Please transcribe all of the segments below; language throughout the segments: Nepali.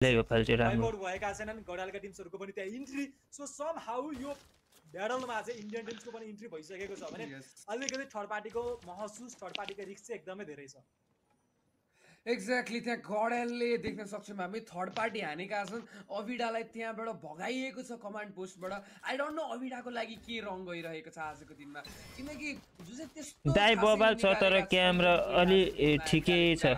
यो फाल चाहिँ राम्रो वाइपआउट भएका छैनन् गडालका टिम्सहरुको पनि त्यहाँ इन्ट्री सो सम हाउ यो ब्याटलमा चाहिँ इन्डियन टिम्सको पनि इन्ट्री भइसकेको छ भने अलिकति थर्ड पार्टीको महसुस थर्ड पार्टीको रिस्क चाहिँ एकदमै धेरै छ एक्ज्याक्टली त्यहाँ गडेलले देख्न सक्छौँ हामी थर्ड पार्टी हानेका छन् अभिडालाई त्यहाँबाट भगाइएको छ कमान्ड पोस्टबाट आई डोन्ट नो अभिडाको लागि के रङ गइरहेको छ आजको दिनमा किनकि जो चाहिँ त्यस्तो दाइ बबाल छ तर क्यामेरा अलि ठिकै छ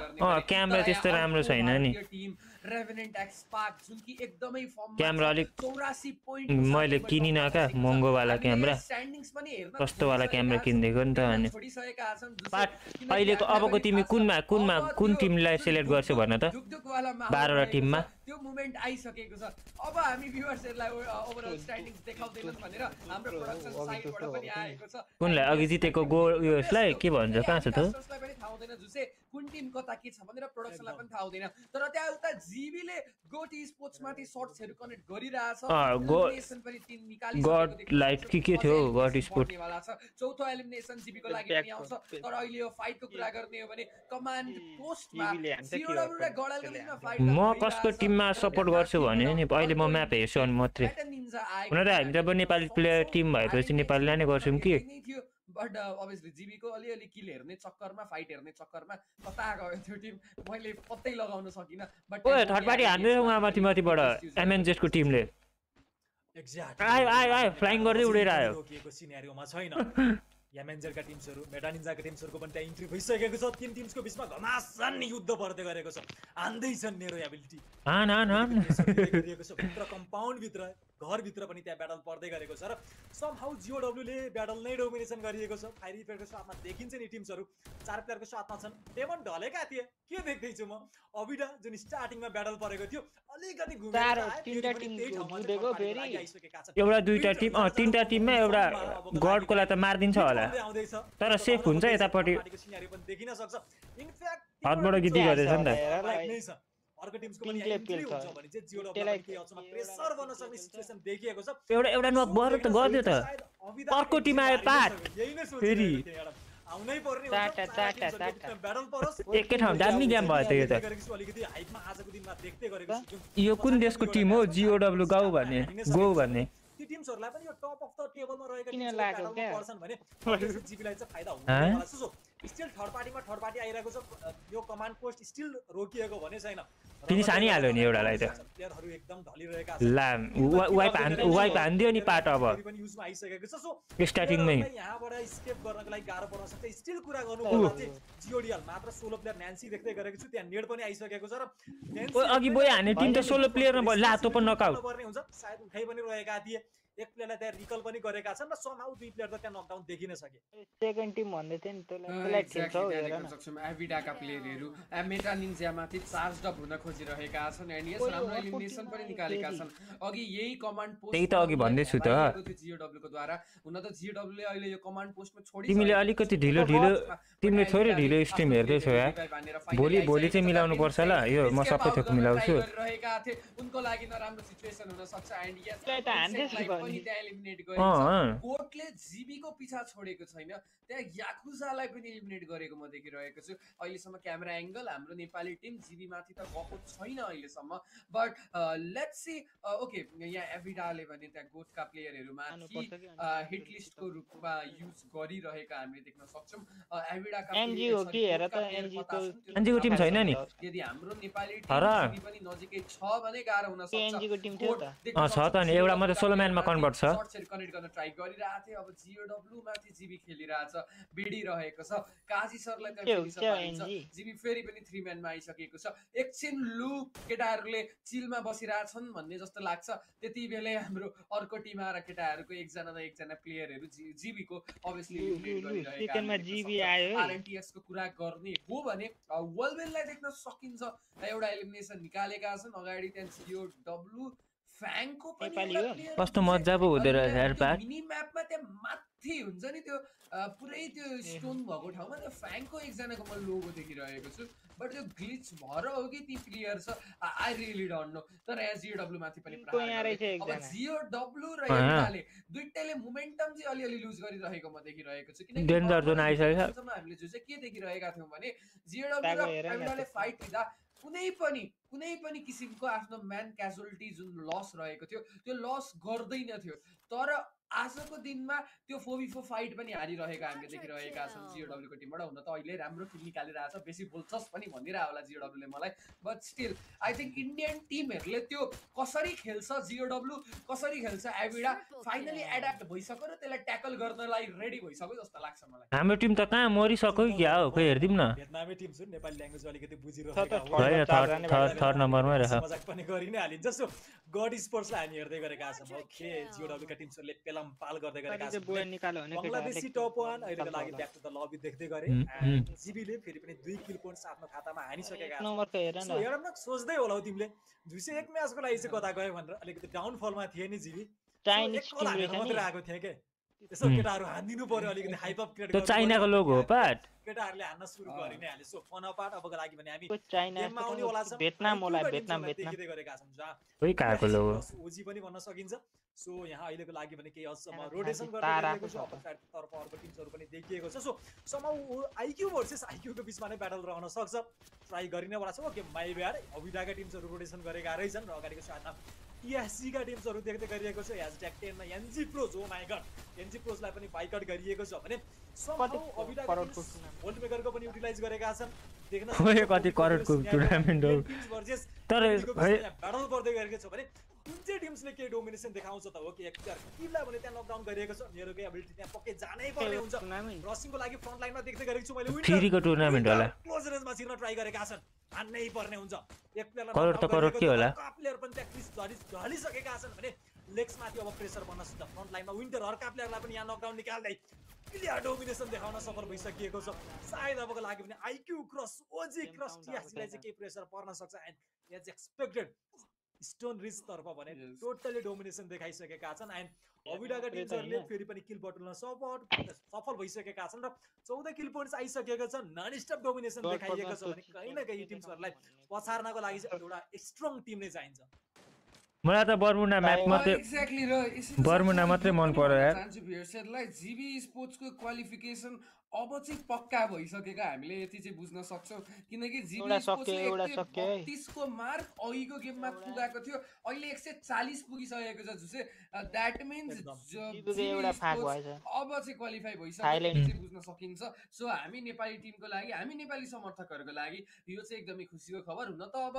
क्यामेरा त्यस्तो राम्रो छैन नि टिम रेभेनेन्ट एक्स पार्क जुन कि एकदमै फर्ममा क्यामेरा अलि 84 पोइन्ट मैले किनिन का महँगो वाला क्यामेरा स्ट्यान्डिङ्स पनि हेर्न सस्तो वाला क्यामेरा किन्देको नि त अनि छोडिसकेका छन् अहिलेको अबको तिमी कुन टिमलाई सिलेक्ट गर्छौ भन त 12 वटा टिममा त्यो मोमेन्ट आइसकेको छ अब हामी भ्युअर्सहरुलाई ओभरअल स्ट्यान्डिङ्स देखाउँदैनन् भनेर हाम्रो प्रोडक्सन साइडबाट पनि आएको छ कुनलाई अघि जितेको गोल उयोलाई के भन्छ कहाँ छ त पनि थाहा हुँदैन जुसे कुन टिम कता के छ भनेर प्रोडक्सनलाई पनि थाहा हुँदैन तर त्यहाँ उता जीबीले गोटी स्पोर्ट्समाथि शॉट्सहरु कनेक्ट गरिरहेछ एलिमिनेसन पनि टिम निकालिसकेको गड लाइट के थियो गड स्पोर्ट वाला छ चौथो एलिमिनेसन जीबीको लागि पनि आउँछ तर अहिले यो फाइटको कुरा गर्ने हो भने कमान्ड पोस्टमा जीओडब्ल्यू र गडालको बिचमा फाइट म कसको टिममा सपोर्ट गर्छु भने नि अहिले म म्याप हेर्छु अनि मात्रै हुन त हामी त अब नेपाली प्लेयर टिम भएपछि नेपालीलाई नै गर्छौँ कि बट अभियसली जीबीको अलिअलि किल हेर्ने चक्करमा फाइट हेर्ने चक्करमा कता गयो त्यो टिम मैले पत्तै लगाउन सकिन बट ओए थर्ड पार्टी हान्दै उहाँ माथिबाट एमएनजेस को टिमले एक्ज्याक्टली आयो फ्लाइङ गर्दै उडेर आयो रोकिएको सिनेरियोमा छैन यामेन्जरका टिम्सहरु मेटानिन्जाका टिम्सहरुको पनि त्यहाँ इन्ट्री भइसकेको छ तीन टिम्सको बीचमा घमासान युद्ध पर्दै गरेको छ आन्दै छन् नेरो एबिलिटी गरिएको छ भित्र कम्पाउन्ड भित्र घर भित्र पनि त्यहाँ ब्याटल पर्दै गरेको छ र समहाउ जीओडब्ल्यू ले ब्याटल नै डोमिनेसन गरिएको छ फायर इफेक्टको साथमा देखिन्छ नि टिम्सहरु चार प्लेयरको साथमा छन् डेमन ढलेका थिए के देख्दै छु म अभिडा जुन स्टार्टिङमा ब्याटल परेको थियो अलिकति घुमेर तीनटा टिम जुधेको फेरि एउटा दुईटा टिम तीनटा टिममा एउटा गडकोलाई त मार्दिन्छ होला तर सेफ हुन्छ यतापट्टि देखिन सक्छ इनफ्याक्ट हातबाट गिटी गर्दैछ नि त अर्को टिमको पनि एन्ट्री हुन्छ भने चाहिँ जीओडब्ल्यू के अचमा प्रेसर गर्न सक्ने सिचुएसन देखिएको छ एउटा नक बर त गर्दियो त अर्को टिम आयो पाट फेरि आउनै पर्ने ब्याटल परोस् एकै ठाउँ दामी गेम भयो त यो त अलिकति हाइपमा आजको दिनमा देख्दै गरेको छु यो कुन देशको टिम हो जीओडब्ल्यू गो भन्ने ती टिम्सहरुलाई पनि यो टप अफ द टेबलमा रहेका टिम्सहरुले पर्छन् भने जीबीलाई चाहिँ फाइदा हुन्छ होला सो स्टिल थर्ड पार्टी आइरहेको छ यो कमान्ड पोस्ट स्टिल रोकिएको भने छैन फिनिस हानिहाल्यो नि एउटालाई त प्लेयरहरु एकदम ढलिरहेका छन् ला वाइप हान्दियो नि पाट अब पनि युजमा आइसकेको छ सो स्टार्टिङमै यहाँबाट स्केप गर्नको लागि गाह्रो पर्न सक्छ स्टिल कुरा गर्नु पर्दा चाहिँ जीओडीएल मात्र सोलो प्लेयर न्यान्सी देख्दै गरेको छु त्यहाँ नेड पनि आइसकेको छ र न्यान्सी अघि बोय हाने टिम त सोलो प्लेयरमा लातो पनि नकाउ पर्ने हुन्छ सायद उठाइ पनि रहेका थिए एक प्लेयरलाई त्यहाँ रिकल पनि गरेका छन् र समहाउ दुई प्लेयर त त्यहाँ नकडाउन देखिन सके सेकेन्ड टिम भन्दै थियो नि त्यसलाई खेल्छौ हेर्न सक्छौं एभिडाका प्लेयरहरु मेटा निन्जामाथि चार्जड अप हुन खोजिरहेका छन् एन्ड यस राम्रो एलिमिनेसन पनि निकालेका छन् अघि यही कमान्ड पोस्ट त्यही त अघि भन्दै छु त जीओडब्ल्यू को द्वारा हुन त जीओडब्ल्यू ले अहिले यो कमान्ड पोस्टमा छोडी तिमीले अलिकति ढिलो तिमीले थोरै ढिलो स्ट्रिम हेर्दै छौ यार भोलि चाहिँ मिलाउनु पर्छ ल यो म सबै थोक मिलाउँछु रहेका थिए उनको लागि नराम्रो सिचुएसन हुन सक्छ एन्ड यस त हान्दैछ पनि त्यहाँ एलिमिनेट गरेको कोर्टले जीबीको पिछा छोडेको छैन त्यहाँ याकुजालाई पनि एलिमिनेट गरेको म देखिरहेको छु अहिलेसम्म क्यामेरा एंगल हाम्रो नेपाली टिम जीबी माथि त गएको छैन अहिलेसम्म बट लेट्स सी ओके यहाँ एभिडाले भने त्यहाँ गोटका प्लेयरहरुमा हिट लिस्टको रूपमा युज गरिरहेका हामीले देख्न सक्छौं एभिडाका एनजी हो कि हेर त एनजी को टिम छैन नि यदि हाम्रो नेपाली टिम पनि नजिकै छ भने गाह्रो हुन सक्छ एनजी को टिम थियो त छ त नि एउटा मात्र सोलोम्यानमा कन्भर्ट छ शॉट्सहरु कनेक्ट गर्न ट्राई गरिरहेको थिए अब जीओडब्ल्यू माथि जीबी खेलिरहेछ बिडी रहेको छ काजी सरलाई जीबी फेरि पनि 3 म्यानमा आइसकेको छ एकछिन लु केटाहरुले चिलमा बसिरहेछन् भन्ने जस्तो लाग्छ त्यति बेलै हाम्रो अर्को टिम आएर केटाहरुको एकजना प्लेयरहरु जीबी को अभियसली एलिमिनेट गरिरहेका सेकेन्डमा जीबी आयो आरएनटीएस को कुरा गर्ने हो भने वेलबेललाई देख्न सकिन्छ एउटा एलिमिनेसन निकालेका छन् अगाडि त्यहाँ जीओडब्ल्यू फ्याङको पनि कस्तो मज्जा पो हुँदै रहेछ यार पाट मिनी म्यापमा त्यहाँ माथि हुन्छ नि त्यो पुरै त्यो स्टोन भएको ठाउँमा त्यो फ्याङको एकजनाको म लोगो देखिरहेको छु बट त्यो ग्लिच भएर हो कि ती क्लियर छ आई रियली डोन्ट नो तर यहाँ जीओडब्ल्यू माथि पनि अब जीओडब्ल्यू र एभिडाले दुईटैले मोमेन्टम चाहिँ अलिअलि लुज गरिरहेको म देखिरहेको छु किनकि डेन्जर जोन आइसक्यो हामीले जो चाहिँ के देखिरहेका थियौं भने जीओडब्ल्यू र एभिडाले फाइट हुँदा कुनै पनि कुनै पनि किसिमको आफ्नो म्यान क्याजुअलिटी जुन लस रहेको थियो त्यो लस गर्दैन थियो। तर आजको दिनमा त्यो 4v4 फाइट पनि हारिरहेको हामीले देखिरहेका छौँ GOW को टिमबाट। हुन त अहिले राम्रो किल निकालिरहेछ, बेसी बोल्छस् पनि भनिरह होला GOW ले मलाई, but still I think Indian टिमहरुले त्यो कसरी खेल्छ GOW, कसरी खेल्छ एभिडा फाइनली एडाप्ट भइसक्यो र त्यसलाई ट्याकल गर्नलाई रेडी भइसक्यो जस्तो लाग्छ मलाई। हाम्रो टिम त कहाँ मरिसक्यो क्या हो, खोइ हेर्दिम न। भियतनामी टिम छ नेपाली ल्याङ्ग्वेज अलिकति होइन थर्ड नम्बरमा रह। मजाक पनि गरिनै हालिन्छ। सो गड स्पोर्ट्सलाई हामी हेर्दै गरेका छौँ। ओके GOW का टिमहरुले पेलमपाल गर्दै गरेका छन्। बंगलादेशी टप 1 अहिलेको लागि ब्याक टु द लबी देख्दै गरे। जीबीले फेरि पनि 2 किल पोइन्ट्स आफ्नो खातामा हानिसकेका छन्। सो हेर न, सोच्दै होला तिमीले 201 म्याचको लागि चाहिँ कता गयो भनेर अलिकति डाउनफलमा थिए नि जीबी। चाइनिज टिम मात्र आएको थियो के, यसो केटाहरु हान्दिनु पर्यो, अलिकति हाइप अप क्रिएट त्यो चाइनाको लोगो हो पाट। केटाहरुले हान्न सुरु गरि नै हाले। सो फन अपार्ट अबको लागि भने हामी चाइना गेममा आउने होला छौं। भियतनाम होला, भियतनाम देखिदै गरेका छौं जहाँ कोही काको लोगो ओजी पनि भन्न सकिन्छ। सो यहाँ अहिलेको लागि भने केही हदसम्म रोटेसन गरिरहेको छ, अपोजिट साइडतर्फ अर्को टिम्सहरु पनि देखिएको छ। सो समाउ आईक्यू भर्सेस आईक्यू को बीचमा नै ब्याटल रहन सक्छ। ट्राई गरिने वाला छ। ओके माइ ब्याड, अभिडाका टिम्सहरु रोटेसन गरेका रहेछन् र अगाडिको साथमा TSG का टिम्सहरु देख्दै गरिएको छ। ह्याशट्याग 10 मा एनजी प्रोज, ओ माय गॉड, एनजी प्रोजलाई पनि बाइकआउट गरिएको छ भने समाउ अभिडाका वर्ल्ड मेकरको पनि युटिलाइज गरेका छन्। देख्न खोइ कति करोडको टुर्नामेन्ट हो, तर ब्याटल गर्दै गरेको छ भने कुन चाहिँ टिम्सले के डोमिनेसन देखाउँछ त हो कि एक प्लेयर किललाई भने त्यहाँ नकडाउन गरिएको छ। नेरोकै एबिलिटी त्यहाँ पक्कै जानै पर्ने हुन्छ। रसिङको लागि फ्रन्ट लाइनमा देख्दै गरेको छु मैले। फ्रीको टुर्नामेन्ट होला, क्लोज रेन्जमा छिर्न ट्राई गरेका छन्, हान्नै पर्ने हुन्छ। एक प्लेयरलाई करोड त करोड के होला, प्लेयर पनि त्यहाँ क्रिस ढलिसकेका छन् भने लेग्स माथि अब प्रेसर बन्न सक्छ। फ्रन्ट लाइनमा विन्टर हरका प्लेयरलाई पनि यहाँ नकडाउन निकाल्दै क्लियर डोमिनेसन देखाउन सफल भइसकिएको छ। सायद अबको लागि पनि आईक्यू क्रस ओजी क्रस TSGलाई चाहिँ केही प्रेसर पर्न सक्छ। And as expected stone rich तर्फ भने टोटली डोमिनेसन देखाइसकेका छन्। एन्ड अभिडाका टिमहरुले फेरि पनि किल बटुल्न सफल भइसकेका छन् र 14 किल पोइन्ट्स आइसकेको छ। नन स्टप डोमिनेसन देखाइएको छ भने कहीं न कहीं टिम्सहरुलाई पछार्नको लागि चाहिँ एउटा स्ट्रङ टिम नै चाहिन्छ। मलाई त बर्मुडा म्याच मात्रै एक्ज्याक्टली र बर्मुडा मात्रै मन पर्यो यार। भियर्सलाई जीबी स्पोर्ट्सको क्वालिफिकेसन अब चाहिँ पक्का भइसकेका हामीले यति चाहिँ बुझ्न सक्छौँ। किनकि जीबी स्पोर्ट्सले 132 को मार्क अघिको गेममा पुगाएको थियो, अहिले 140 पुगिसकेको छ जुसे। द्याट मिन्स अब चाहिँ क्वालिफाई भइसकेको बुझ्न सकिन्छ। सो हामी नेपाली टिमको लागि, हामी नेपाली समर्थकहरूको लागि यो चाहिँ एकदमै खुसीको खबर। हुन त अब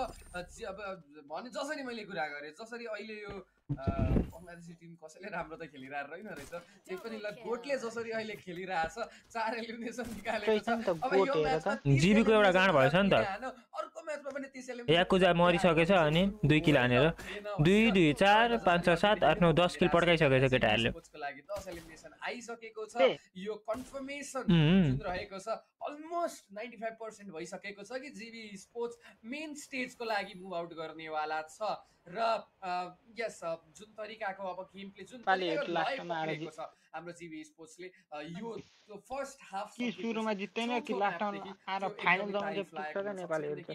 भने जसरी मैले कुरा गरेँ, जसरी अहिले यो बङ्गलादेशी टिम कसैले राम्रो त खेलिरहेको रहेन रहेछ, त्यही पनि ल गोटले जसरी अहिले खेलिरहेछ, 4 एलिमिनेसन निकालेको छ। अब यो म्याचमा जीबीको एउटा गाँड भएछ नि त, अर्को म्याचमा पनि 30 एलिमिनेसन याकुजा मरिसकेछ अनि 2 किल हानेर 2 2 4 5 6 7 8 9 10 किल पड्काइसकेछ केटाहरुले। को लागि 10 एलिमिनेसन आइसकेको छ। यो कन्फर्मेसन जुन रहेको छ अलमोस्ट 95% भइसकेको छ कि जीबी स्पोर्ट्स मेन स्टेजको लागि मुभ आउट गर्नेवाला छ। र यस जुन तरिकाको अब गेम प्ले जुन तरिकाको छ हाम्रो जीबी स्पोर्ट्सले यो फर्स्ट हाफ कि सुरुमा जित्दैन कि लास्टमा आएर फाइनल जम्मा पुग्छ र नेपालीहरु त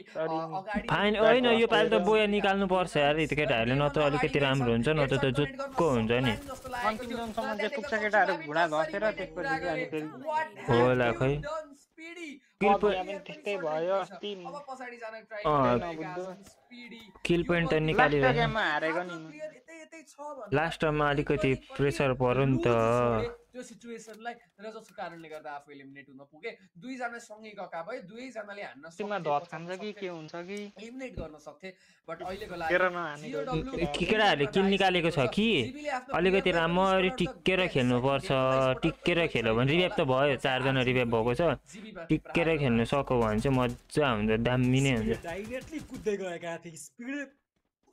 फाइन होइन, यो पालि त बोया निकाल्नु पर्छ यार यति केटाहरुले, नत्र अलिकति राम्रो हुन्छ, नत्र त जुटको हुन्छ नि। अन्तिम जमसम्म जे पुग्छ केटाहरु घुँडा घसेर त्यसपछि अनि फेरि होला खै किल पोइन्ट त्यस्तै भयो। टिम अब पछाडी जान ट्राई किल पोइन्ट त निकालिरहेको गेममा हारेको नि। लास्टमा अलिकति प्रेसर पर्यो नि त त्यो सिचुएसनलाई र जसको कारणले गर्दा आफू एलिमिनेट हुन पुगे। दुईजना सँगै गएका भए दुवैजनाले हान्न टिममा धत खान्छ कि के हुन्छ कि एलिमिनेट गर्न सक्थे। बट अहिलेको लागि केटाहरुले किल निकालेको छ कि अलिकति राम्ररी टिकेर खेल्नुपर्छ। टिकेर खेल्यो भने रिभाइभ त भयो, 4 जना रिभाइभ भएको छ। टिकेर खेल्नु सक्यो भने चाहिँ मजा हुन्छ, दामी नै हुन्छ। डाइरेक्टली कुद्दै गएका थिए, स्पिड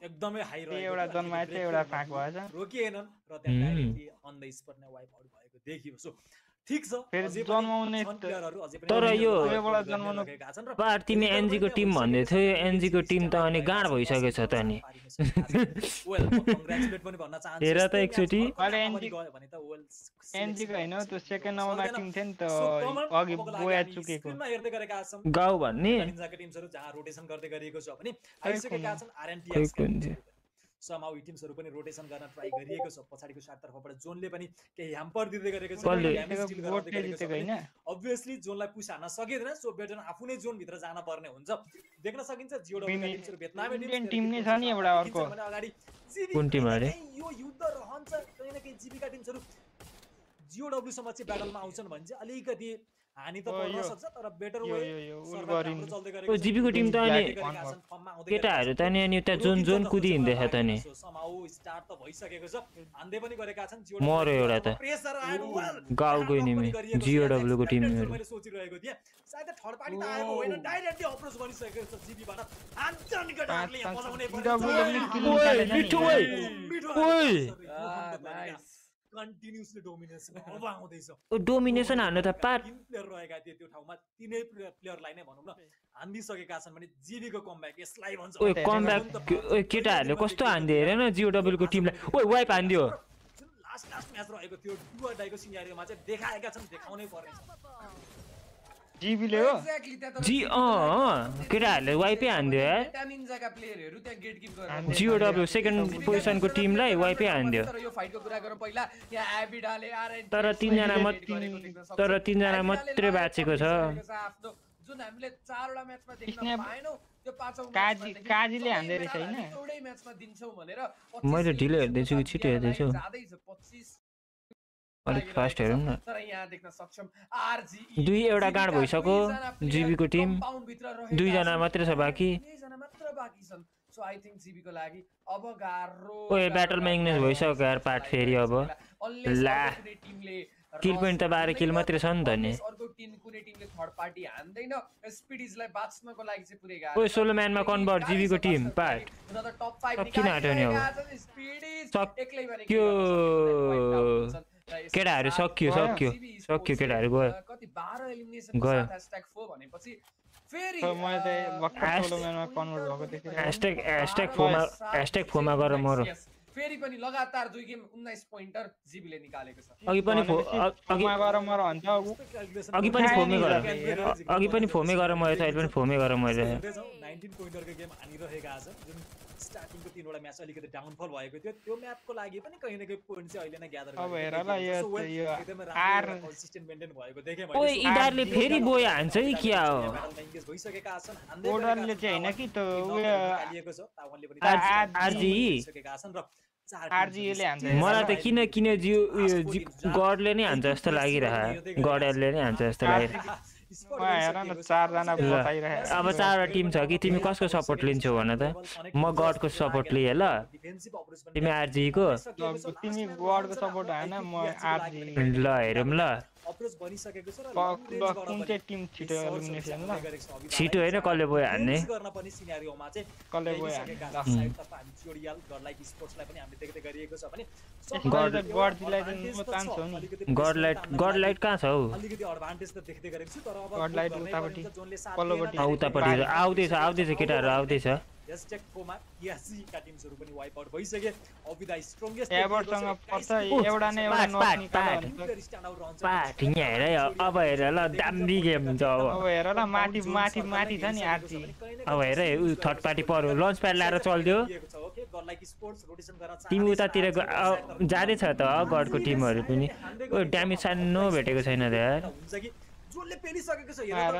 एकदमै हाई रह्यो। एउटा जन्माए चाहिँ एउटा फाक भएछ, रोकिएनन् र त्यहाँ डाइरेक्टली अन द स्पट नै वाइप आउट भएको देखियो। सो ठीक छ, फेरि जन्माउने तर यो पार तिमी एनजी को टिम भन्दै थियो, एनजी को टिम त अनि गाड भइसकेको छ त नि। वेल कङ्ग्रेचुलेट पनि भन्न चाहन्छु। हेर त एकचोटी एनजी गयो भने त वेल एनजी को हैन त्यो सेकेन्ड नम्बरमा टिम थियो नि त अघि बोया चुकेको स्क्रिनमा हेर्दै गरेका छौं गाउँ भन्ने निन्जाका टिमहरु जहाँ रोटेसन गर्दै गरिएको छ भने आइसकेका छन् आरएनटीएक्स। समाउ टिम्सहरु पनि रोटेसन गर्न ट्राई गरिएको छ पछाडीको साइड तर्फबाट जोनले पनि केही ह्याम्पर दिँदै गरेको छ अब्भियसली जोनलाई पुश हान्न सकेदैन सो बेटर आफू नै जोन भित्र जान पर्ने हुन्छ देख्न सकिन्छ जिओडब्ल्यू टिम्सहरु भियतनामी टिम नै छ नि एउटा अर्को अगाडि कुन टिम अरे यो युद्ध रहन्छ कहीं न कहीं जीबीका टिम्सहरु जिओडब्ल्यू समक्ष ब्याटलमा आउँछन् भने चाहिँ अलिकति हानि त पर्न सक्छ तर बेटर वे चल्दै गरेको ओ जीबीको टिम त अनि केटाहरु त नि अनि उता जोन जोन कुदी हिँड्दै छ त नि समाउ स्टार्ट त भइसकेको छ हान्दै पनि गरेका छन् मर्यो एउटा त प्रेसर आयो गाउँको निमे जिओडब्ल्यू को टिमहरु मैले सोचिरहेको थिए सायद थर्ड पार्टी त आएको होइन डाइरेक्टली अप्रोच गरिसकेको छ जीबीबाट हान्छन् केटाहरुले यहाँ बजाउने ओइ नाइस कन्टिन्युअसली डोमिनेसन अब आउँदैछ ओ डोमिनेसन हान्न त पार्ट प्लेयर रहेका थिए त्यो ठाउँमा तीनै प्लेयरलाई नै भनौं न हान्दिसकेका छन् भने जीबीको कमब्याक यसलाई भन्छ ओइ कमब्याक ओइ केटाहरुले कस्तो हान्दै हेरेन जिओडब्ल्यू को टिमलाई ओइ वाइप हान्दियो लास्ट म्याच रहेको थियो डु अर डाइको सिनेरियोमा चाहिँ देखाएका छन् देखाउनै पर्ने छ जीबीले हो जी केटाहरुले वाइपै हान्दियो यार निन्जाका प्लेयरहरु त्यहाँ गेट किप गरेर जिओडब्ल्यू सेकेन्ड पोजिसनको टिमलाई वाइपै हान्दियो तर यो फाइटको कुरा गरौँ पहिला यहाँ एबिडाले आरएन तर 3 जना मात्रै बाँचेको छ आफ्नो जुन हामीले 4 वटा म्याचमा देख्न पाएनौ त्यो पाँचौं काजीले हान्दै रहेछ हैन एउटै म्याचमा दिन्छौ भनेर मैले ढिलो हेर्दै छु कि छिटो हेर्दै छु जादै छ 25 अलिक फास्ट हेरौँ न तर यहाँ देख्न सक्छौं आरजी दुई एउटा गाड भइसक्यो जीबी को टिम 2 जना मात्रै छ बाँकी 2 जना मात्र बाँकी छन् सो आई थिंक जीबी को लागि अब गाह्रो ओए ब्याटलमा इङ्ग्लिस भइसक्यो यार पार्ट फेरि अब ला टिमले किल पोइन्ट त 12 किल मात्रै छ नि त नि अर्को टिम कुनै टिमले थर्ड पार्टी हान्दैन स्पिडिजलाई बाच्नको लागि चाहिँ पुरै गाह्रो ओए सोलो म्यानमा कन्भर्ट जीबी को टिम पार्ट टप 5 किन हट्यो नि अब स्पिडिज एक्लै भने केटाहरु सक्यो केटाहरु गयो कति 12 एलिमिनेसन साथ #4 भनेपछि फेरि मैले त भक्का सोलो म्यानमा कन्भर्ट भएको देखेँ #4 मा गएर मरो फेरि पनि लगातार 2 गेम 19 पोइन्टर जीबीले निकालेको छ अघि पनि फोमे गरेर मैले अहिले पनि फोमे गरेर मैले 19 पोइन्टरको गेम हानिरहेका छन् जुन स्टार्टिङको 3 वटा म्याच अलिकति डाउनफल भएको थियो त्यो म्यापको लागि पनि कहीं न कहीं पोइन्ट चाहिँ अहिले नै ग्यादर अब हेर ल यो आर कन्सिस्टेन्ट मेन्टेन भएको देखे मैले ओइ इदारले फेरि बोय हान्छ कि क्या हो एंगेज भइसकेका छन् ओडरले चाहिँ हैन कि त हालिएको छ तावनले पनि आरजी भइसकेका छन् र आरजीले हान्छ मलाई त किन गडले नै हान्छ जस्तो लागिरहा गडले नै हान्छ जस्तो लागिरहा हेर न 4 जना बताइरहे अब 4 वटा टिम छ कि तिमी कसको सपोर्ट लिन्छौ भन त म गडको सपोर्ट लिए ल तिमी आरजी को तिमी गडको सपोर्ट हैन म आरजी ल हेरौँ ल अप्रोच बनिसकेको छ र कुन चाहिँ टिम छिटो एलिमिनेसन ल छिटो हैन कसले बोय हान्ने गर्न पनि सिनेरियोमा चाहिँ कसले बोय साइड तर्फ हामी जोडियाल गडलाइट स्पोर्ट्सलाई पनि हामीले देख्दै गरिएको छ भने गडलाई चाहिँ म चान्स हो नि गडलाइट कहाँ छ हौ अलिकति एडभान्टेज त देख्दै गरेको छु तर अब गडलाइट उतापट्टि पल्लोपट्टि उतापट्टि आउँदैछ केटाहरु आउँदैछ #4 मा यासी का टिम्सहरु पनि वाइप आउट भइसके अविदा स्ट्रंगेस्ट एभरसँग पर्छ एउटा न एउटा नट निकाल्नु पाट यहाँ हेर अब हेर ल दामी गेम हुन्छ अब हेर ल माथि छ नि आरजी अब हेर थर्ड पार्टी पर्यो लन्च प्याड ल्याएर चल्दियो तिमी उतातिर जाँदै छ त गडको टिमहरु पनि ओ ड्यामेज सानो भेटेको छैन त यार जोनले पेलिसकेको छ हेर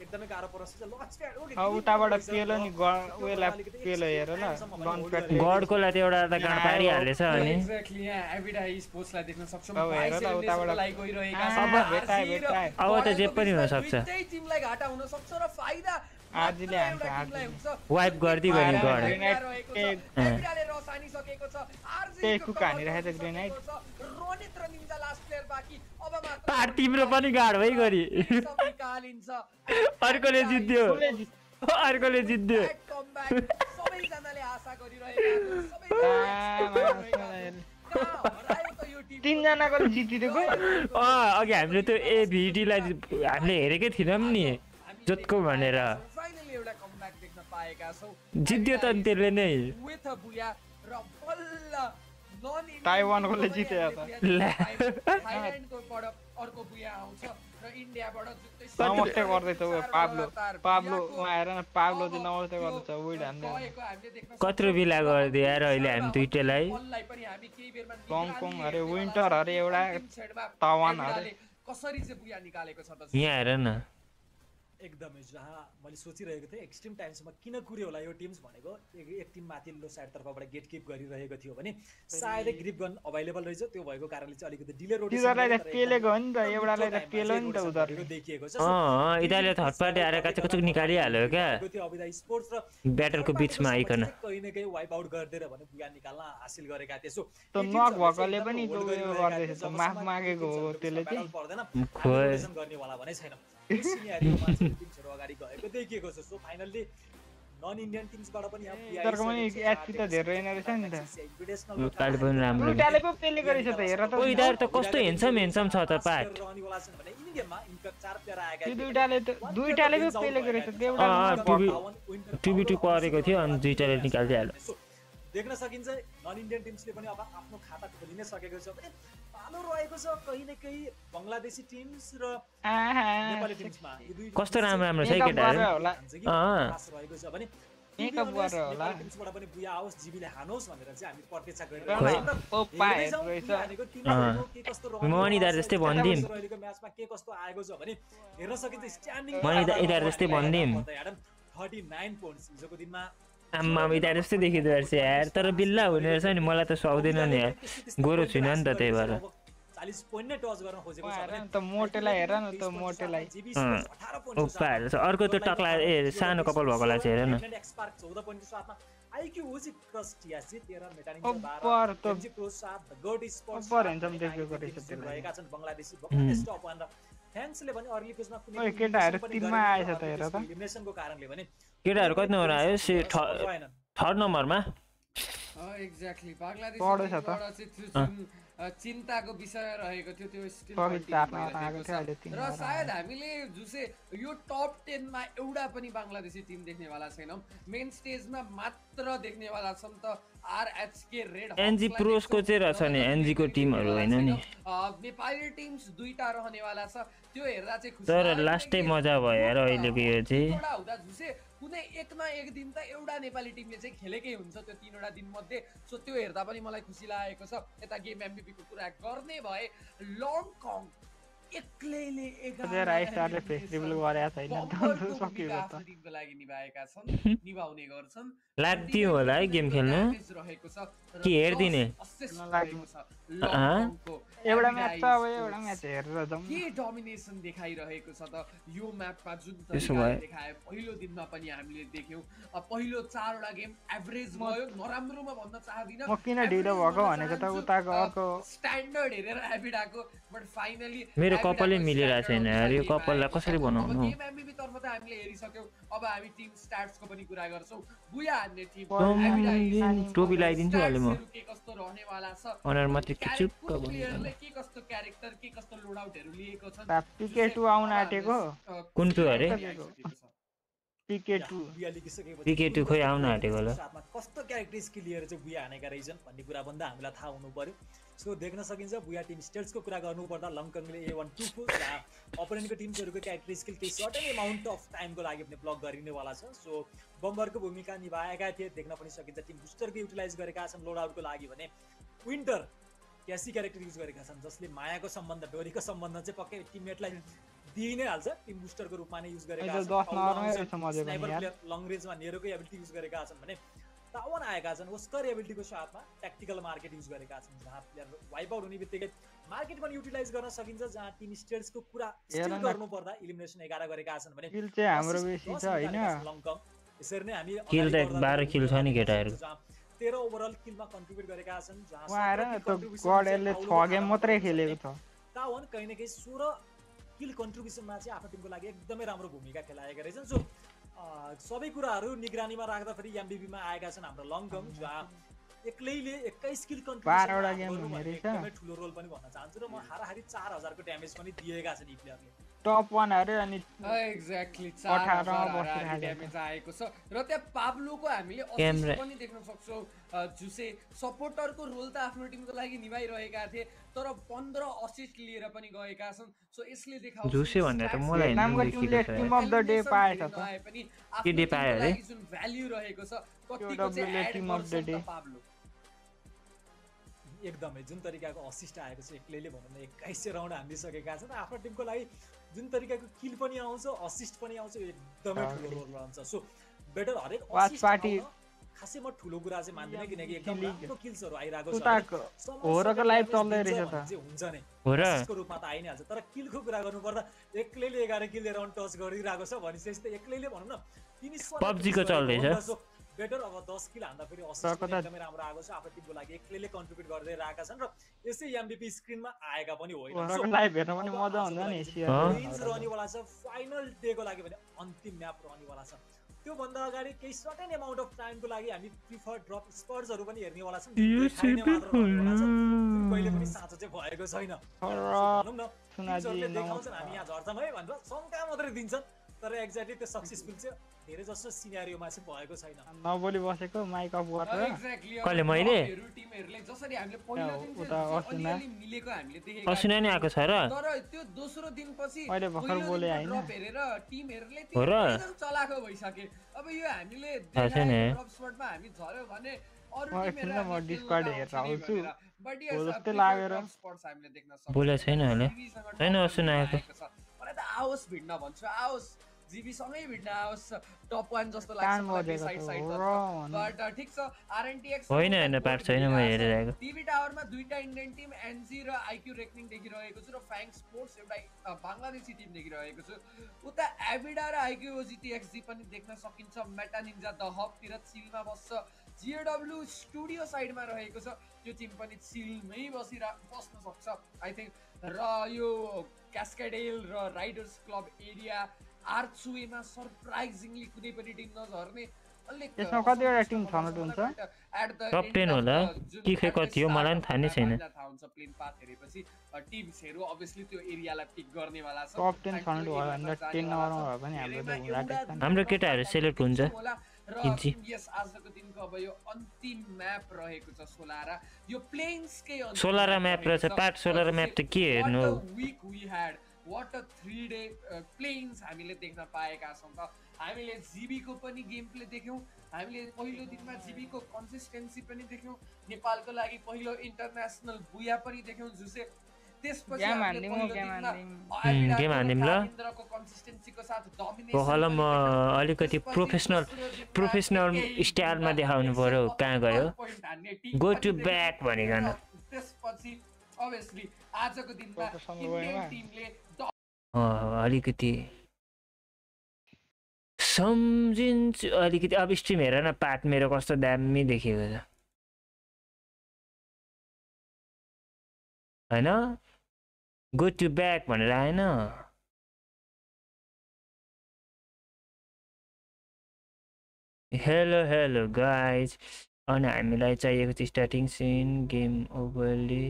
एकदमै गाह्रो पर्छ लन्च प्याड उताबाट पेलो नि उयोलाई पेलो हेर ल लन्च प्याड गडकोलाई त एउटा त गाड पारिहालेछ अनि एक्ज्याक्टली यहाँ एभिडा स्पोर्ट्सलाई देख्न सक्छौं अब हेर ल उताबाट लागि गइरहेका भेटाए अब त जे पनि हुन सक्छ दुईटै टिमलाई घाटा हुन सक्छ र फाइदा आरजीले हान्छ वाइप गर्दै गरे गड एभिडाले रसानी सकेको छ आरजी को कहानी राखेछ ग्रेनाइट रोनित र निन्जा लास्ट प्लेयर बाकी अब मात्र पार तिम्रो पनि गाड भइ गरी निकालिन्छ अर्कोले जित्यो सबैजनाले आशा गरिरहेका छन् 3 जनाको जितिदिएको अघि हामीले त्यो एभिडीलाई हामीले हेरेकै थिएनौँ नि जोतको भनेर फाइनली एउटा कमब्याक देख्न पाएका छौं जित्यो त त्यसले नै विथ अ बुया र बल्ल ताइवानकोले जित्यो त थाइल्यान्डको पड अर्को बुया आउँछ र इन्डियाबाट जुन नमस्ते गर्दैछ उ पाब्लो आएर न पाब्लो चाहिँ नमस्ते गर्दैछ उइड हान्ने गएको हामीले देख्न कत्रो बिला गरिदियो यार अहिले हामी दुईटैलाई बललाई पनि हामी केही बेरमा लङकङ अरे विन्टर अरे एउटा तावान अरे कसरी चाहिँ बुया निकालेको छ त यहाँ हेर न एकदमै जहाँ मैले सोचिरहेको थिएँ एक्सट्रिम टाइम्समा किन कुर्यो होला यो टिम्स भनेको एक टिम माथिल्लो साइड तर्फबाट गेट किप गरिरहेको थियो भने सायदै ग्रिप गन अभाइलेबल रहेछ त्यो भएको कारणले चाहिँ अलिकति डिले तिनीहरूलाई त पेलेको हो नि त एउटालाई त पेलो नि त उनीहरूले देखिएको छ यिनीहरूले थर्ड पार्टी आएर कचक निकालिहाल्यो क्या त्यो अब स्पोर्ट्स र ब्याटरको बिचमा आइकन कहीँ न कहीँ वाइप आउट गरिदिएर भने बुया निकाल्न हासिल गरेका थिए सो त नक भएकोले पनि त्यो उयो गर्दैछ त माफ मागेको हो त्यसले चाहिँ पर्दैन गर्नेवाला भने छैन टिम्सहरु अगाडि गएको देखिएको छ सो फाइनल्ली नन इन्डियन टिम्सबाट पनि यिनीहरूको पनि एचपी त धेरै रहेन रहेछ नि त काले पनि राम्रो दुईटाले पो पेले गरेछ त हेर त यिनीहरू त कस्तो हेन्सम छ त पाट दुईटाले पो पेले गरेछ एउटा टुबी परेको थियो अनि दुईटाले निकालिदिइहाल्यो देख्न सकिन्छ नन इन्डियन टिम्सले पनि अब आफ्नो खाता खोलिनै सकेको छ भने पालो रहेको छ कहीँ न कहीँ बङ्गलादेशी टिम्स र नेपाली टिम्समा कस्तो राम्रो छ केटाहरु रहेको छ भने टिम्सबाट पनि बुया आओस् जीबीले हानोस् भनेर चाहिँ हामी प्रतीक्षा गरिरहेछौँ मनिदार जस्तै भन्दिम अहिलेको म्याचमा के कस्तो आएको छ भने हेर्न सकिन्छ स्ट्यान्डिङ मनिदार जस्तै भन्दिम 39 पोइन्ट्स हिजोको दिनमा आम्मा यिनीहरू जस्तै देखिँदो रहेछ यार तर बिल्ला हुने रहेछ नि मलाई त सुहाउँदैन नि यार गोरो छुइनँ नि त त्यही भएर 40 पोइन्ट नै टच गर्न खोजेको छ भने त मोटेलाई हेर न त मोटेलाई उपाहरू छ अर्को त टक्ला सानो कपाल भएकोलाई चाहिँ हेर न एक्सपार्क 14 पोइन्टको साथमा आइक्यू ओजी क्रस टिआसी 13 मेटानिङ अब्बर त एमजी प्रो 7 द गड स्पोर्ट्स अब्बर हेन्सम देखेको रहेछ त्यसलाई रहेका छन् बङ्गलादेशी बङ्गलादेश टप 1 र थ्याङ्क्सले भने अर्ली पेजमा कुनै केटाहरु टिममा आएछ त हेर त एलिमिनेसनको कारणले भने केटाहरु कति नम्बर आयो थर्ड नम्बरमा एक्ज्याक्टली बङ्गलादेशबाट चिन्ताको विषय रहेको थियो त्यो स्टिल र सायद हामीले जुसे यो टप 10 मा एउटा पनि बङ्गलादेशी टिम देख्नेवाला छैनौं मेन स्टेजमा मात्र देख्नेवाला छन् त आरएचके रेड एनजी प्रोसको चाहिँ रहेछ नि एनजी को टिमहरु हैन नि नेपाली टिम्स दुईटा रहनेवाला छ त्यो हेर्दा चाहिँ खुसी तर लास्टै मजा भयो यार अहिलेको यो चाहिँ एउटा हुँदा जुसे कुनै एक न एक दिन त एउटा नेपाली टिमले चाहिँ खेलेकै हुन्छ त्यो तीनवटा दिन मध्ये सो त्यो हेर्दा पनि मलाई खुसी लागेको छ यता गेम एमभीपी को कुरा गर्ने भए लङकङ एक्लैले 11 स्टारले फेस्टिभल गरेका छैन त सकियो त टिमको लागि निभाएका छन् निभाउने गर्छन् लाग्दियो होला है गेम खेल्नु रहेको छ के हेर्दिने एउटा म्याच छ अब एउटा म्याच हेरेर जाउँ के डोमिनेसन देखाइरहेको छ त यो म्यापमा जुन तरिकाले देखाए पहिलो दिनमा पनि हामीले देख्यौं पहिलो 4 वटा गेम एभरेज भयो नराम्रोमा भन्न चाहदिन म किन ढिलो भएको भनेको त उताको अर्को स्ट्यान्डर्ड हेरेर एभिडाको बट फाइनली मेरो कपालले मिलिरहेको छैन यार यो कपाललाई कसरी बनाउनु गेम एमबीबी तर्फ त हामीले हेरिसक्यौ अब हामी टिम स्ट्याट्सको पनि कुरा गर्छौं बुया हान्ने टिम एभिडा टोपी लगाइदिन्छु अहिले म के कस्तो रहनेवाला छ अनर मात्रै किचुक्क प्लेयरले के कस्तो क्यारेक्टर के कस्तो लोडआउटहरु लिएको छ पिके2 आउन आटेको कुन टु अरे पिके2 पिके2 खोइ आउन आटेको होला साथमा कस्तो क्यारेक्टर स्किल लिएर चाहिँ बुया हानेका रहेछन् भन्ने कुरा भन्दा हामीलाई थाहा हुनु पर्यो सो देख्न सकिन्छ बुया टिम स्टेट्सको कुरा गर्नु पर्दा लङकङले A124 जहाँ अपोनेन्टको टिम्सहरुको क्यारेक्टर स्किल केही सर्टेन अमाउन्ट अफ टाइमको लागि पनि ब्लक गरिनेवाला छ सो बम्बरको भूमिका निभाएका थिए देख्न पनि सकिन्छ टिम बुस्टरको युटिलाइज गरेका छन् लोड आउटको लागि भने विन्टर क्यासी क्यारेक्टर युज गरेका छन् जसले मायाको सम्बन्ध डोरीको सम्बन्ध चाहिँ पक्कै टिममेटलाई दिइ नै हाल्छ टिम बुस्टरको रूपमा नै युज गरेका छन् लङ रेन्जमा नेरोको एबिलिटी युज गरेका छन् भने तावन आएका छन् ओस्कर एबिलिटीको साथमा ट्याक्टिकल मार्केट युज गरेका छन् जहाँ प्लेयर वाइप आउट हुने बित्तिकै मार्केट पनि युटिलाइज गर्न सकिन्छ जहाँ टिम स्टेट्सको कुरा स्टिल गर्नु पर्दा इलिमिनेसन 11 गरेका छन् भने किल चाहिँ हाम्रो बेसी छ हैन लङकङ यसरी नै हामी किल त 12 किल छ नि केटाहरु 13 ओभरअल किलमा कन्ट्रिब्युट गरेका छन् जहाँ उहाँहरु त गडले 6 गेम मात्रै खेलेको छ तावन कहीं न कहीं 16 किल कन्ट्रिब्युसनमा चाहिँ आफ्नो टिमको लागि एकदमै राम्रो भूमिका खेलाएका रहेछन् सो सबै कुराहरु निगरानीमा राख्दा फेरि एमबीबी मा आएका छन् हाम्रो लङकङ जहाँ एक्लैले 21 किल कन्ट्रिब्युसन 12 वटा गेम हुने रहेछ एकदमै ठुलो रोल पनि भन्न चाहन्छु र म हाराहारी 4000 को ड्यामेज पनि दिएका छन् यी प्लेयरले टप 1 अरे अनि एक्ज्याक्टली 18 मा 4000 बसिरहेको छ। ड्यामेज आएको छ र त्यहाँ पाब्लोको हामीले क्यामेरा- असिस्ट पनि देख्न सक्छौँ। जुसे सपोर्टरको रोल त आफ्नो टिमको लागि निभाइरहेका थिए तर 15 असिस्ट लिएर पनि गएका छन्। सो यसले देखाउँछ जुसे भन्दा त मलाई भियतनामको टिमले टिम अफ द डे पाएछ त। पनि के डे आफ्नो पायो टिमको अरे? लागि जुन भ्याल्यु रहेको छ कतिको QW ले चाहिँ एड टिम अफ द गर्छ डे। त पाब्लो। एकदमै जुन तरिकाको असिस्ट आएको छ एक्लैले भनौँ न 2100 राउन्ड हानिसकेका छन् आफ्नो टिमको लागि जुन तरिकाको किल पनि आउँछ असिस्ट पनि आउँछ एकदमै ठुलो रोल रहन्छ। सो बेटर हरेक वाच असिस्ट पार्टी खासै म ठुलो कुरा चाहिँ मान्दिनँ किनकि एकदम राम्रो किल्सहरू आइरहेको छ। उताको होरको लाइभ चल्दै रहेछ त। हुन्छ नै हो र? असिस्टको रूपमा त आइ नै हाल्छ तर किलको कुरा गर्नुपर्दा एक्लैले 11 किल लिएर टच गरिरहेको छ भनेपछि त एक्लैले भनौँ न फिनिस PUBG को चल्दैछ। बेटर अब 10 किल हान्दा फेरि असिस्ट पनि एकदमै राम्रो आएको छ। आफ्नो टिमको लागि एक्लैले कन्ट्रिब्युट गर्दै रहेका छन् र यसै एमभीपी स्क्रिनमा आएका पनि होइन। होरको लाइभ हेर्न पनि मजा हुन्छ नि प्लेन्स रहनेवाला छ फाइनल डेको लागि भने अन्तिम म्याप रहनेवाला छ। त्योभन्दा अगाडि केही सर्टेन एमाउन्ट अफ टाइमको लागि हामी प्रिफर ड्रप स्पर्ट्सहरू पनि हेर्नेवाला छौँ कहिले पनि साँचो चाहिँ भएको छैन। भनौँ न टिम्सहरूले देखाउँछन् हामी यहाँ झर्छौँ है भनेर शङ्का मात्रै दिन्छन् तर एक्ज्याक्टली त्यो सक्सेसफुल चाहिँ धेरै जसो सिनारियोमा चाहिँ भएको छैन। नबोली बसेको माइक अफ गरेर कहिले मैले टिमहरुले जसरी हामीले पहिलो दिन उता अलिअलि मिलेको हामीले देखेको असुना नि आएको छ र? तर त्यो दोस्रो दिनपछि मैले भर्खर बोले हैन। ड्रप हेरेर टिमहरुले हो र? एकदम चलाको भइसके। अब यो हामीले थाहा छैन। ड्रप स्पटमा हामी झर्यो भने अरु एकछिन टिमहरु म डिस्कर्ड हेरेर आउँछु। बट हो यस जस्तै लागेर। स्पट्स हामीले देख्न सक्छौँ। बोले छैन होला। छैन असुना आएको। मलाई त आओस् भिड्न भन्छु आओस् जीबी सँगै भिड्न आओस् टप 1 जस्तो लाग्छ मलाई साइड साइड बट ठीक छ आरएनटीएक्स होइन होइन पार्ट छैन म हेरिरहेको। टिभी टावरमा दुईटा इन्डियन टिम एनजी र आईक्यू रेकनिङ देखिरहेको छु र फ्याङ स्पोर्ट्स एउटा बांग्लादेशी टिम देखिरहेको छु। उता एभिडा र आईक्यू ओजीटीएक्सजी पनि देख्न सकिन्छ। मेटा निन्जा द हबतिर चिलमा बस्छ। जीडब्ल्यू स्टुडियो साइडमा रहेको छ त्यो टिम पनि चिलमै बस्न सक्छ आई थिंक। र यो क्यास्केडेल र राइडर्स क्लब एरिया आर्चवेमा सरप्राइजिङली कुनै पनि टिम नझर्ने त्यसमा कतिवटा टिम छनौट हुन्छ? टप 10 होला कि खै कति हो मलाई पनि थाहा नै छैन। थाहा हुन्छ प्लेन पाथ हेरेपछि टिम्सहरु अभियसली त्यो एरियालाई पिक गर्नेवाला छ। टप 10 छनौट भयो भने 10 नम्बरमा भयो भने हाम्रो त हुँदा हाम्रो केटाहरू सेलेक्ट हुन्छ। र यस आजको दिनको अब यो अन्तिम म्याप रहेको छ सोलारा। यो प्लेन्सकै सोलारा म्याप रहेछ पार्ट सोलारा म्याप त के हेर्नु week we had what a 3 day plans हामीले देख्न पाएका छौं त। हामीले जीबीको पनि गेम प्ले देख्यौं। हामीले पहिलो दिनमा जीबीको कन्सिस्टेन्सी पनि देख्यौं। नेपालको लागि पहिलो इन्टरनेशनल बुया पनि देख्यौं जुसे। त्यसपछि हामीले पहिलो दिनमा गेम हान्दिम ल। कन्सिस्टेन्सीको साथ डोमिनेसन पहल म अलिकति प्रोफेसनल स्टाइलमा देखाउनु पर्यो कहाँ गयो गो टु ब्याक भनिकन। त्यसपछि obviously आजको दिनमा इन्डियन टिमले अलिकति सम्झिन्छु अलिकति अब स्ट्रिम हेर न पार्ट मेरो कस्तो दामी देखेको छ हैन गो टु ब्याक भनेर आएन। हेलो गाइज अनि हामीलाई चाहिएको चाहिँ स्टार्टिङ सिन गेम ओभरले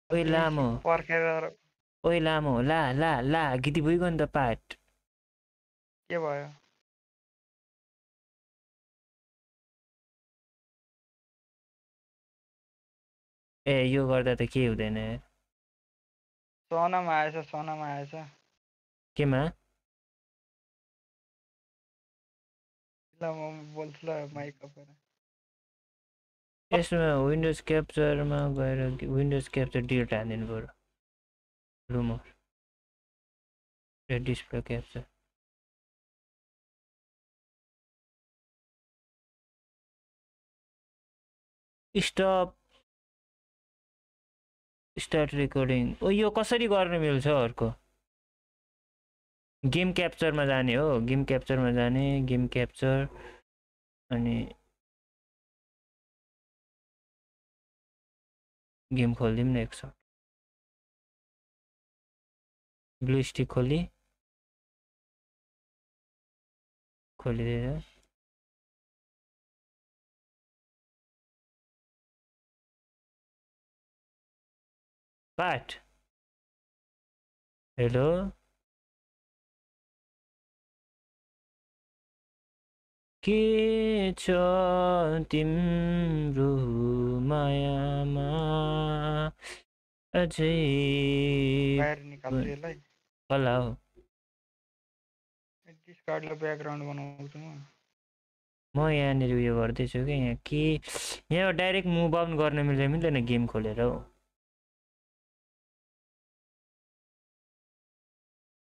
ओइ लामो ला गीति भइगयो नि त पार्ट के भयो? ए यो गर्दा त के हुँदैन सोनामा आएछ केमा ल म बोल्छु ल माइक अफर। यसमा विन्डोज क्याप्चरमा गएर विन्डोज क्याप्चर डिलिट हानिदिनु पर्यो रुमर डिस्प्ले क्याप्चर स्टार्ट रेकर्डिङ। ओ यो कसरी गर्न मिल्छ अर्को गेम क्याप्चरमा जाने हो गेम क्याप्चरमा जाने गेम क्याप्चर अनि गेम खोलिदिउँ न एकछिन ब्लू स्टिक खोलिदिएर पाठ हेलो के छ तिम्रो मायामा अझै बाहिर निकाल्छु यसलाई कला हो डिस्कर्डले ब्याकग्राउन्ड बनाउँछु म यहाँनिर उयो गर्दैछु कि यहाँ के यहाँ डाइरेक्ट मुभ आउट गर्न मिल्दैन गेम खोलेर हो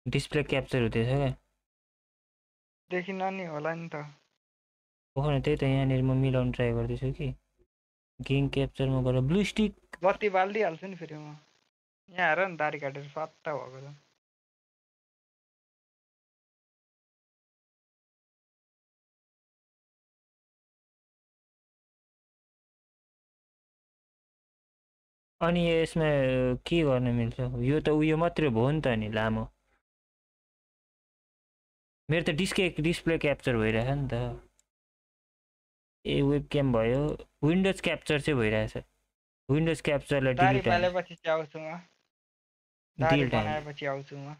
डिस्प्ले क्याप्चर हुँदैछ क्या देखिन नि होला नि त ओहो त्यही त यहाँनिर म मिलाउनु ट्राई गर्दैछु कि गेम क्याप्चरमा गएर ब्लू स्टिक बत्ती बालिदिइहाल्छु नि फेरि म यहाँ हेर नि दारी काटेर सट्टा भएको छ अनि यसमा के गर्न मिल्छ यो त उयो मात्रै भयो नि त नि लामो मेरो त डिस्प्ले क्याप्चर भइरहेछ नि त ए वेब क्याम भयो विन्डोज क्याप्चर चाहिँ भइरहेछ विन्डोज क्याप्चरलाई दारी डिलिट पालेपछि चाहिँ आउँछु म दारी बनाएपछि आउँछु म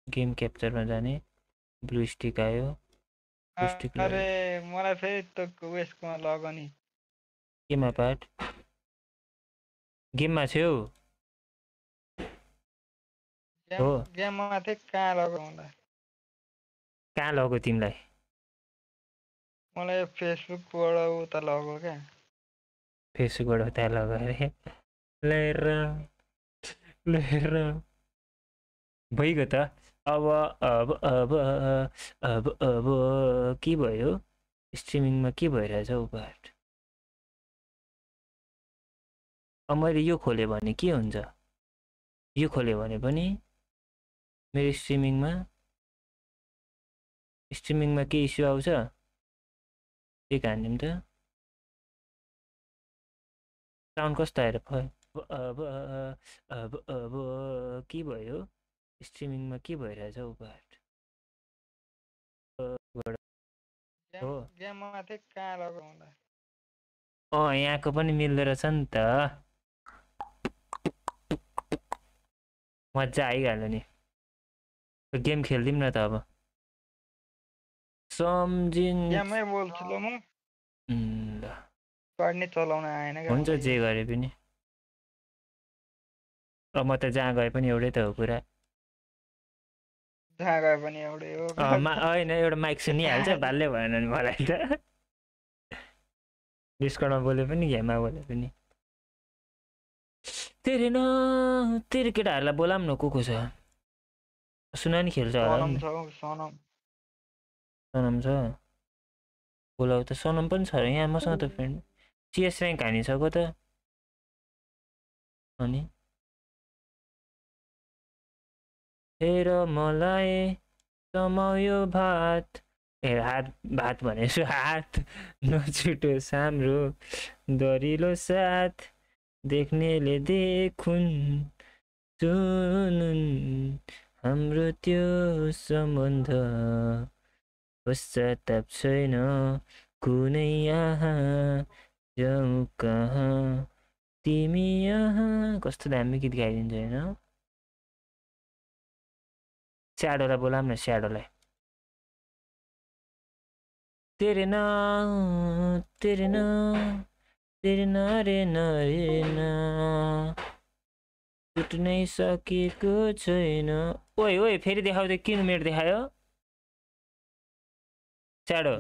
गेम क्याप्चरमा जाने ब्लू स्टिक आयो अरे मलाई फेरि त उयसकोमा लग नि केमा पाठ गेममा छेउ हो गेममा थिएँ कहाँ लग मलाई कहाँ लग्यो तिमीलाई मलाई फेसबुकबाट उता लग्यो क्या फेसबुकबाट उता लग्यो अरे लिएर भइगयो त अब के भयो स्ट्रिमिङमा के भइरहेछ हौ पाठ अब मैले यो खोलेँ भने के हुन्छ यो खोल्यो भने पनि मेरो स्ट्रिमिङमा के इस्यु आउँछ के हान्दिउँ त साउन्ड कस्तो आएर अब के भयो स्ट्रिमिङमा के भइरहेछ हौ पाठ गेममा थिएँ कहाँ लग्यो मलाई यहाँको पनि मिल्दो रहेछ नि त मजा आइहाल्यो नि गेम खेलिदिउँ न त अब गेममै बोल्छु ल म पढ्ने चलाउन आएन हुन्छ जे गरे पनि अब म त जहाँ गए पनि एउटै त हो कुरा जहाँ गए पनि एउटै हो होइन एउटा माइक सुनिहाल्छ बाल्लै भएन नि मलाई त डिस्कर्डमा बोले पनि गेममा बोले पनि तेरे केटाहरूलाई बोलाम न को छ सुना नि खेल्छ होला नि सनम छ बोलाउ त सनम पनि छ यहाँ मसँग त फ्रेन्ड सिएस ऱ्याङ्क हानिसक्यो त अनि हेर मलाई समायो भात भात भनेछु हात नछुटो साम्रो दरिलो साथ देख्नेले देखुन् सुनुन् हाम्रो त्यो सम्बन्ध पश्चाताप छैन कुनै यहाँ जाउँ कहाँ तिमी यहाँ कस्तो दामी गीत गाइदिन्छ होइन स्याडोलाई बोलाम न स्याडोलाई तेरे ना रे ना छुट्नै सकेको छैन ओइ फेरि देखाउँदै किन मेरो देखायो स्याडो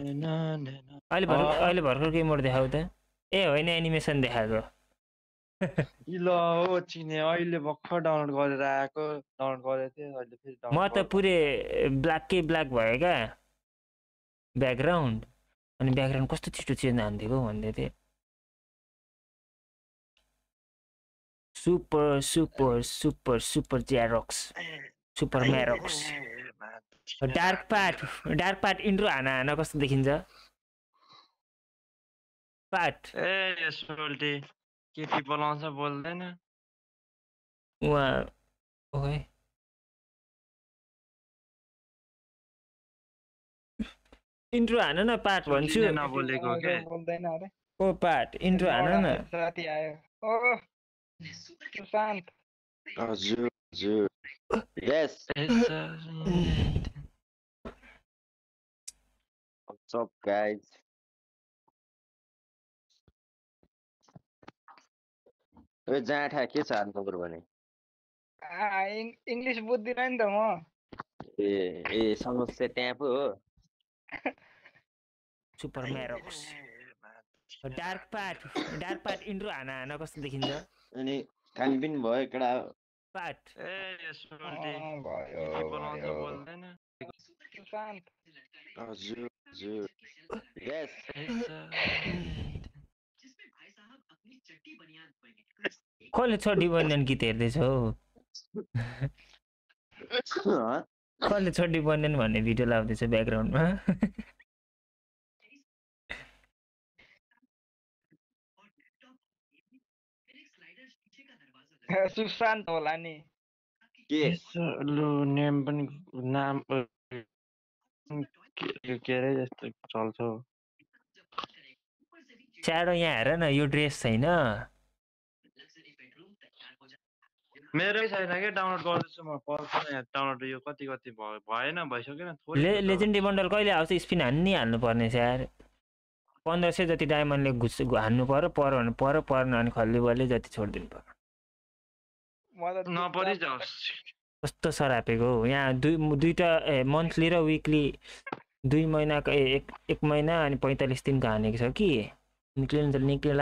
अहिले भर्खर के मोड देखाउ त ए होइन एनिमेसन देखाएको ल हो चिने अहिले भर्खर डाउनलोड गरेर आएको डाउनलोड गरेको थिएँ अहिले फेरि म त पुरै ब्ल्याक भयो क्या ब्याकग्राउन्ड अनि ब्याकग्राउन्ड कस्तो छिटो चेन्ज हान्थेको भन्दै थिएँ सुपर सुपर सुपर सुपर ज्यारोक्स सुपर म्यारोक्स डार्क पार्ट इन्ट्रो हाना कस्तो देखिन्छ पार्ट ए सोल्टी केटी बोलाउँछ बोल्दैन उहाँ ओके इन्ट्रो हान न पार्ट भन्छु नबोलेको के बोल्दैन अरे ओ पार्ट इन्ट्रो हान न साथी आयो ओ सुशान्त हजुर हजुर यस What's up, guys? ए जाँठा के छ हाल खबर भने इङ्ग्लिस बुझ्दिनँ नि त म ए समस्या त्यहाँ पो हो सुपर म्यारोक्स डार्क पार्ट इन्ट्रो हान कस्तो देखिन्छ अनि खान पनि भयो कडा पार्ट सुशान्त हजुर हजुर यस कसले छोटी बनियन गीत हेर्दैछ हौ कसले छोटी बनियन भन्ने भिडियो लाउँदैछ ब्याकग्राउन्डमा सुशान्त होला नि के लु नेम पनि नाम के अरे जस्तो चल्छ चाँडो यहाँ हेर न यो ड्रेस छैन मेरै छैन के डाउनलोड गर्दैछु म पर्दैन यहाँ डाउनलोड यो कति भएन भइसकेन लेजेन्डरी बन्डल कहिले आउँछ स्पिन हान्नु पर्ने यार 1500 जति डायमन्डले हान्नु पर्यो भने पर्न अनि खल्ली बलले जति छोडिदिनु पर्यो नपरि जाओस् कस्तो सरापेको हो यहाँ दुईटा मन्थली र विकली 2 महिनाको एक महिना अनि 45 दिनको हानेको छ कि निक्लिनु